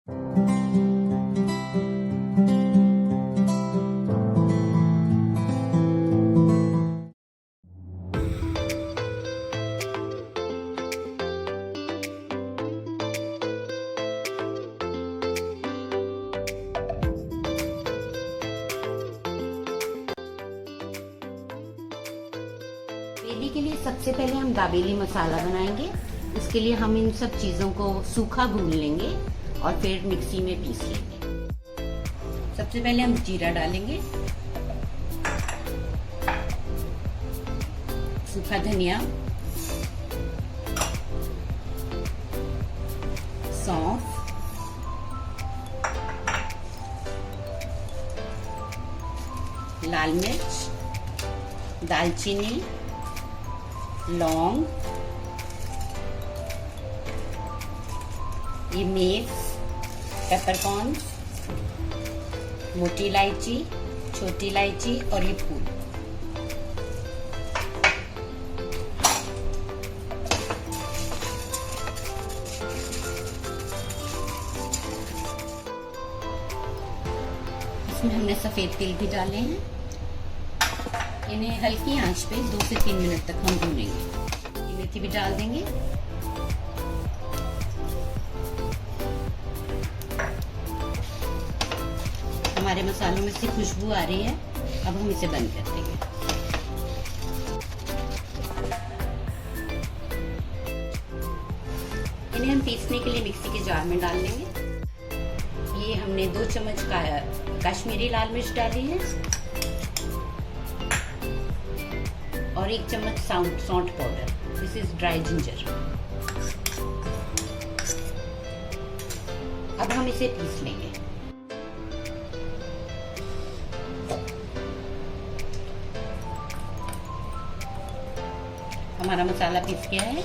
दाबेली के लिए सबसे पहले हम दाबेली मसाला बनाएंगे। इसके लिए हम इन सब चीज़ों को सूखा भून लेंगे और फिर मिक्सी में पीस लेंगे। सबसे पहले हम जीरा डालेंगे, सूखा धनिया, सौंफ, लाल मिर्च, दालचीनी, लौंग, ये मेस, पेपरकॉर्न, मोटी इलायची, छोटी इलायची और ये फूल। इसमें हमने सफेद तिल भी डाले हैं। इन्हें हल्की आंच पे 2 से 3 मिनट तक हम भूनेंगे। ये मेथी भी डाल देंगे। हमारे मसालों में से खुशबू आ रही है, अब हम इसे बंद कर देंगे। इन्हें हम पीसने के लिए मिक्सी के जार में डाल लेंगे। ये हमने 2 चम्मच कश्मीरी लाल मिर्च डाली है और 1 चम्मच सौंठ powder, this is dry ginger. अब हम इसे पीस लेंगे। हमारा मसाला पीस गया है।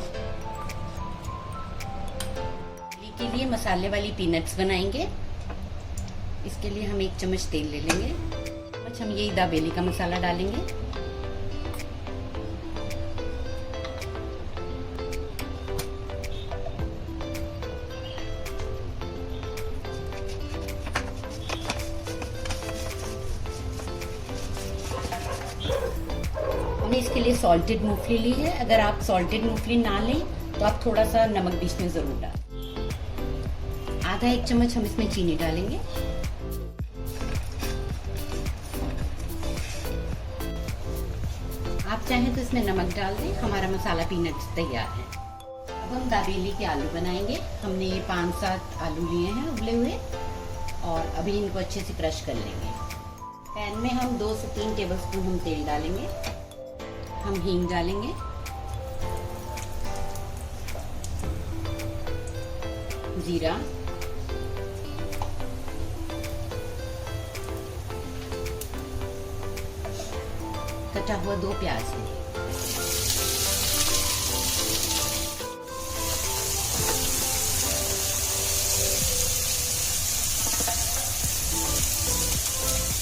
के लिए मसाले वाली पीनट्स बनाएंगे। इसके लिए हम 1 चम्मच तेल ले लेंगे। अच्छा, हम यही दाबेली का मसाला डालेंगे। हमने इसके लिए सॉल्टेड मूंगफली ली है। अगर आप सॉल्टेड मूंगफली ना लें तो आप थोड़ा सा नमक बीच में जरूर डालें। आधा 1 चम्मच हम इसमें चीनी डालेंगे। आप चाहें तो इसमें नमक डाल दें। हमारा मसाला पीनट्स तैयार है। अब हम दाबेली के आलू बनाएंगे। हमने ये 5-7 आलू लिए हैं उबले हुए, और अभी इनको अच्छे से क्रश कर लेंगे। पैन में हम 2 से 3 टेबलस्पून हम तेल डालेंगे। हम हींग डालेंगे, जीरा, कटा हुआ 2 प्याज है।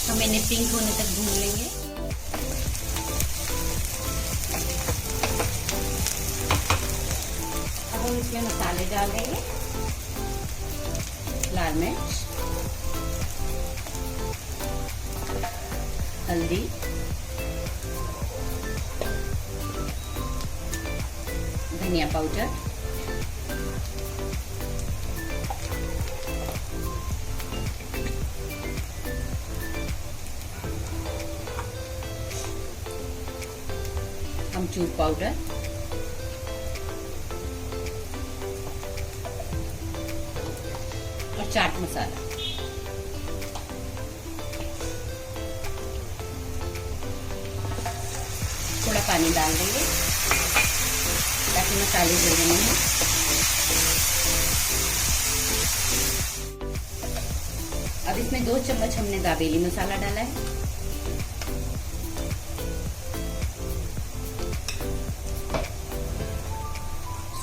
हम इन्हें पिंक होने तक भून लेंगे। अब हम इसमें मसाले डाल देंगे। लाल मिर्च, हल्दी, धनिया पाउडर, अमचूर पाउडर, और चाट मसाला। थोड़ा पानी डाल देंगे ताकि मसाले जले नहीं हो। अब इसमें 2 चम्मच हमने दाबेली मसाला डाला है।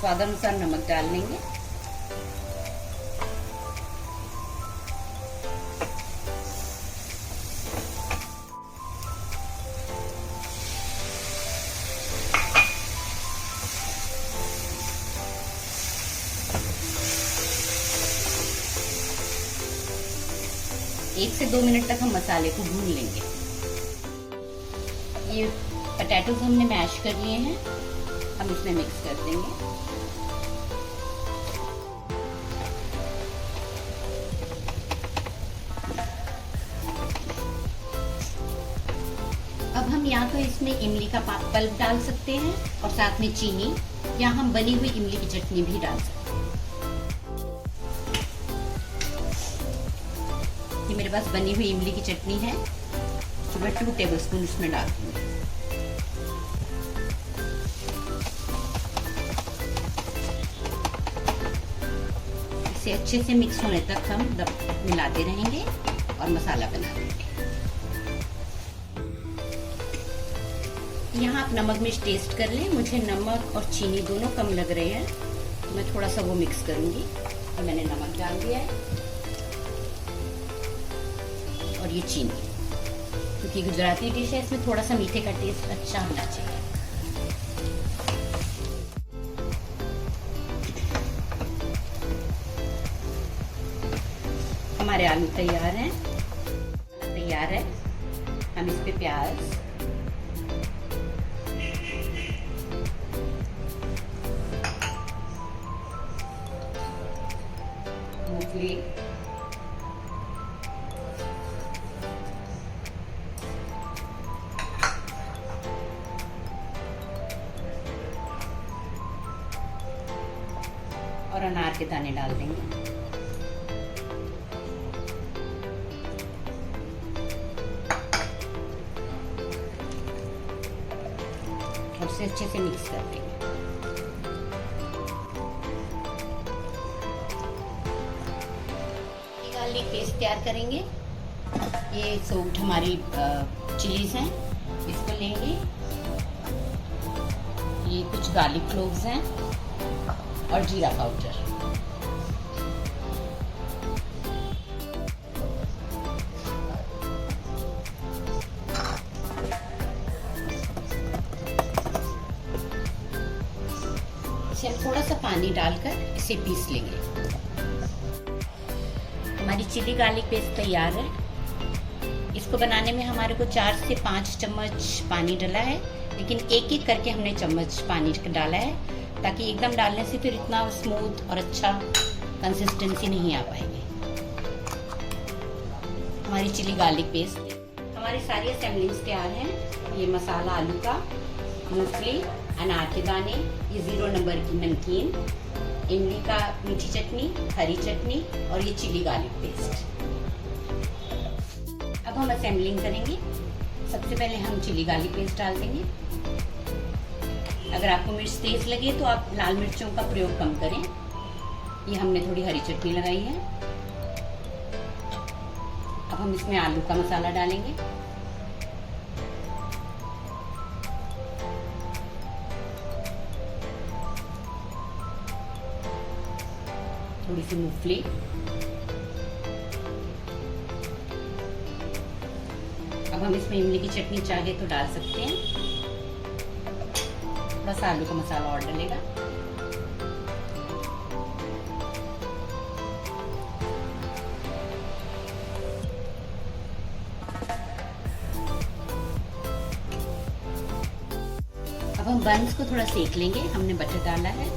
स्वादानुसार नमक डाल लेंगे। 1 से 2 मिनट तक हम मसाले को भून लेंगे। ये पोटैटोज हमने मैश कर लिए हैं, हम इसमें मिक्स कर देंगे। अब हम या तो इसमें इमली का पल्प डाल सकते हैं और साथ में चीनी, या हम बनी हुई इमली की चटनी भी डाल सकते हैं। ये मेरे पास बनी हुई इमली की चटनी है, तो मैं 2 टेबलस्पून इसमें डाल दूंगी। इसे अच्छे से मिक्स होने तक हम मिलाते रहेंगे और मसाला बना देंगे। यहाँ आप नमक मिर्च टेस्ट कर लें। मुझे नमक और चीनी दोनों कम लग रहे हैं, तो मैं थोड़ा सा वो मिक्स करूंगी। और मैंने नमक डाल दिया है और ये चीनी, क्योंकि गुजराती डिश है, इसमें थोड़ा सा मीठे का टेस्ट अच्छा होना चाहिए। हमारे आलू तैयार हैं, तैयार है। हम इस पे प्याज, मूंगफली, और अनार के दाने डाल देंगे। और इसे अच्छे से मिक्स कर देंगे। गार्लिक पेस्ट तैयार करेंगे। ये सोक्ड हमारी चिलीज हैं, इसको लेंगे। ये कुछ गार्लिक क्लोव्स हैं और जीरा पाउडर। इसे हम थोड़ा सा पानी डालकर इसे पीस लेंगे। हमारी चिली गार्लिक पेस्ट तैयार है। इसको बनाने में हमारे को 4 से 5 चम्मच पानी डाला है, लेकिन एक एक करके हमने चम्मच पानी डाला है, ताकि एकदम डालने से फिर इतना स्मूथ और अच्छा कंसिस्टेंसी नहीं आ पाएगी। हमारी चिली गार्लिक पेस्ट, हमारी सारी असेंबलिंग्स तैयार हैं। ये मसाला आलू का, मूंगफली, अनार के दाने, ये 0 नंबर की नमकीन, इमली का मीठी चटनी, हरी चटनी और ये चिली गार्लिक पेस्ट। अब हम असेंबलिंग करेंगे। सबसे पहले हम चिली गार्लिक पेस्ट डाल देंगे। अगर आपको मिर्च तेज लगे तो आप लाल मिर्चों का प्रयोग कम करें। ये हमने थोड़ी हरी चटनी लगाई है। अब हम इसमें आलू का मसाला डालेंगे। थोड़ी सी मूंगफली, अब हम इसमें इमली की चटनी चाहे तो डाल सकते हैं। थोड़ा सा आलू का मसाला और डलेगा। अब हम बंस को थोड़ा सेक लेंगे। हमने बटर डाला है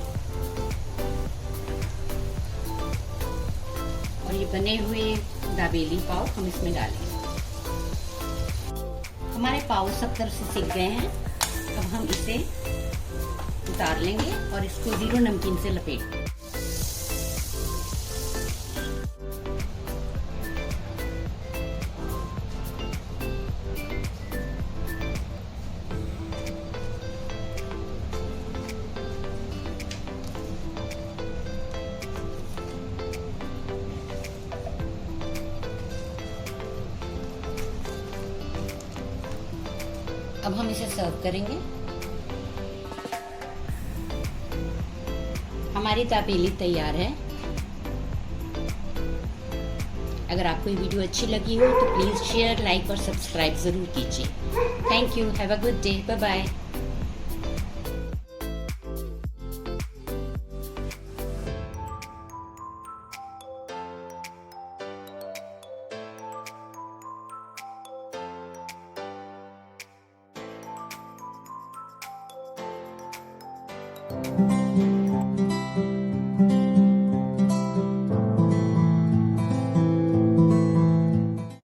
और ये बने हुए दाबेली पाव हम इसमें डालेंगे। हमारे पाव सब तरफ से सिक गए हैं। अब हम इसे उतार लेंगे और इसको 0 नमकीन से लपेट देंगे। अब हम इसे सर्व करेंगे। हमारी दाबेली तैयार है। अगर आपको ये वीडियो अच्छी लगी हो तो प्लीज शेयर, लाइक और सब्सक्राइब जरूर कीजिए। Thank you. Have a good day. Bye bye. हैं।